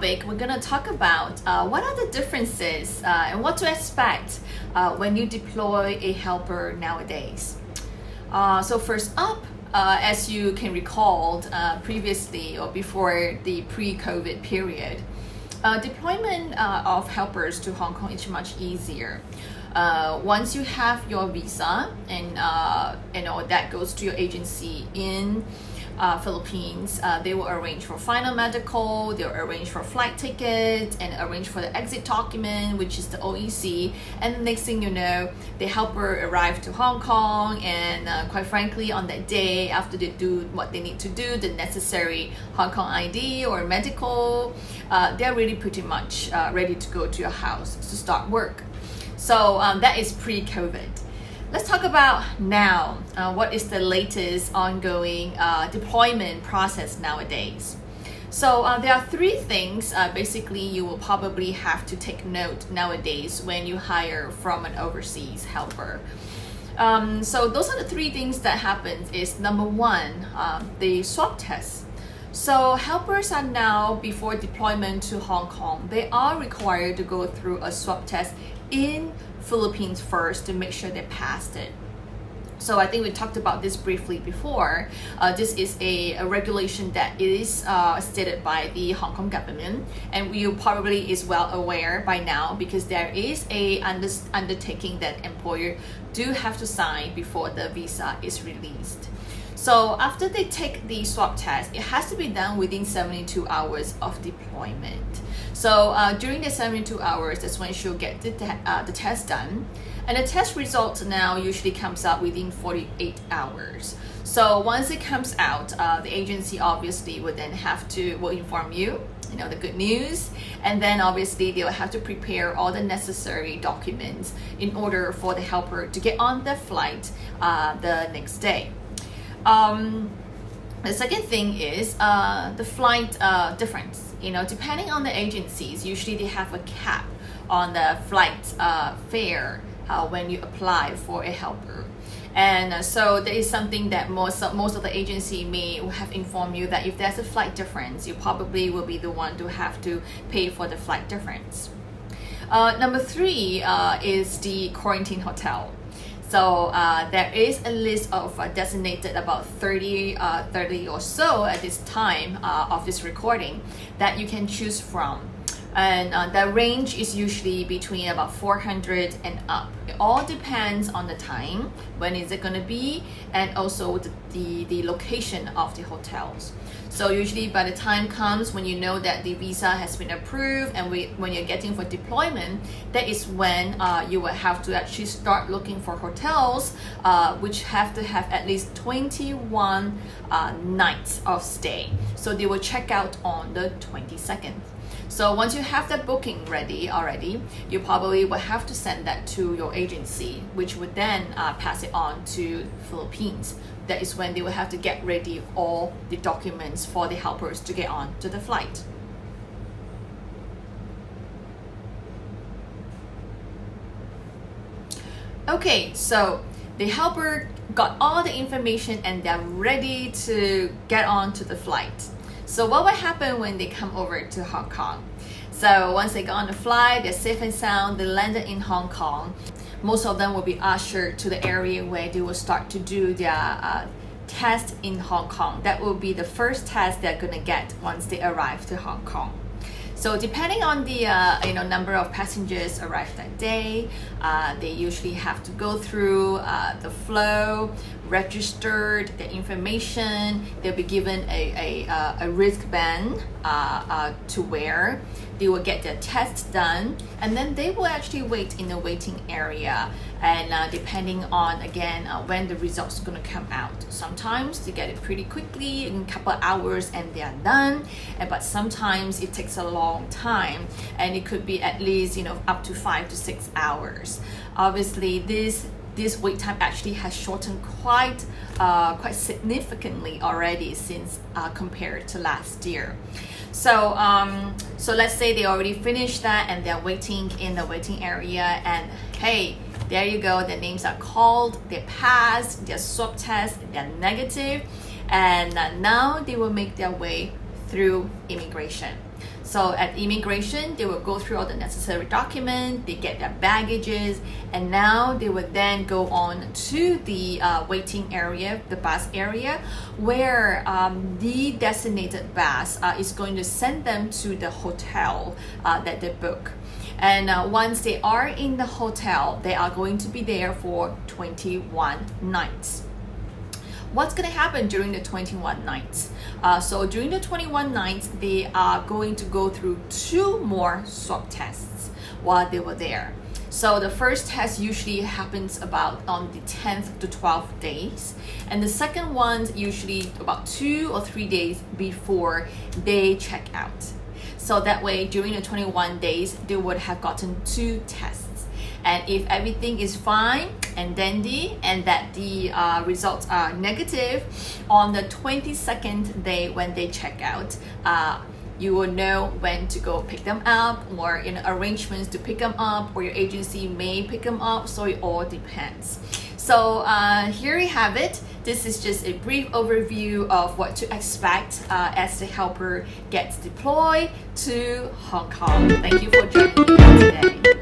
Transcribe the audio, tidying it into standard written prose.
topic, we're going to talk about what are the differences and what to expect when you deploy a helper nowadays. So first up, as you can recall previously or before the pre-COVID period, deployment of helpers to Hong Kong is much easier. Once you have your visa and that goes to your agency in Philippines, they will arrange for final medical, they'll arrange for flight tickets and arrange for the exit document, which is the OEC, and the next thing you know, the helper arrived to Hong Kong, and quite frankly, on that day, after they do what they need to do, the necessary Hong Kong ID or medical, they're really pretty much ready to go to your house to start work. So that is pre-COVID. Let's talk about now. What is the latest ongoing deployment process nowadays? So there are three things basically you will probably have to take note nowadays when you hire from an overseas helper. So those are the three things that happens is number one, the swab test. So helpers are now, before deployment to Hong Kong, they are required to go through a swab test in Philippines first to make sure they passed it. So I think we talked about this briefly before. This is a regulation that is stated by the Hong Kong government, and you probably is well aware by now because there is a undertaking that employer do have to sign before the visa is released. So after they take the swab test, it has to be done within 72 hours of deployment. So during the 72 hours, that's when she'll get the test done. And the test result now usually comes out within 48 hours. So once it comes out, the agency obviously will then will inform you, the good news. And then obviously they will have to prepare all the necessary documents in order for the helper to get on the flight the next day. The second thing is the flight difference. Depending on the agencies, usually they have a cap on the flight fare when you apply for a helper. And so there is something that most of the agency may have informed you that if there's a flight difference, you probably will be the one to have to pay for the flight difference. Number three is the quarantine hotel. So there is a list of designated about 30 or so at this time of this recording that you can choose from. And the range is usually between about 400 and up. It all depends on the time, when is it going to be, and also the location of the hotels. So usually by the time comes when you know that the visa has been approved and when you're getting for deployment, that is when you will have to actually start looking for hotels which have to have at least 21 nights of stay. So they will check out on the 22nd. So once you have that booking ready already, you probably will have to send that to your agency, which would then pass it on to Philippines. That is when they will have to get ready all the documents for the helpers to get on to the flight. Okay, so the helper got all the information and they're ready to get on to the flight. So what will happen when they come over to Hong Kong? So once they got on the flight, they're safe and sound, they landed in Hong Kong. Most of them will be ushered to the area where they will start to do their test in Hong Kong. That will be the first test they're going to get once they arrive to Hong Kong. So depending on the number of passengers arrived that day, they usually have to go through the flow, registered the information. They'll be given a wristband to wear. They will get their tests done, and then they will actually wait in the waiting area. And depending on again when the results are going to come out, sometimes they get it pretty quickly in a couple of hours and they are done. But sometimes it takes a long time, and it could be at least up to 5 to 6 hours. Obviously, this wait time actually has shortened quite significantly already since compared to last year. So let's say they already finished that and they're waiting in the waiting area, and hey, there you go, their names are called, they passed their swab test, they're negative, and now they will make their way through immigration. So at immigration, they will go through all the necessary documents, they get their baggages, and now they will then go on to the waiting area, the bus area, where the designated bus is going to send them to the hotel that they book. And once they are in the hotel, they are going to be there for 21 nights. What's going to happen during the 21 nights? So during the 21 nights, they are going to go through 2 more swab tests while they were there. So the first test usually happens about on the 10th to 12th days, and the second one usually about 2 or 3 days before they check out. So that way, during the 21 days, they would have gotten 2 tests. And if everything is fine and dandy and that the results are negative, on the 22nd day when they check out, you will know when to go pick them up, or arrangements to pick them up, or your agency may pick them up, so it all depends. So here we have it. This is just a brief overview of what to expect as the helper gets deployed to Hong Kong. Thank you for joining me today.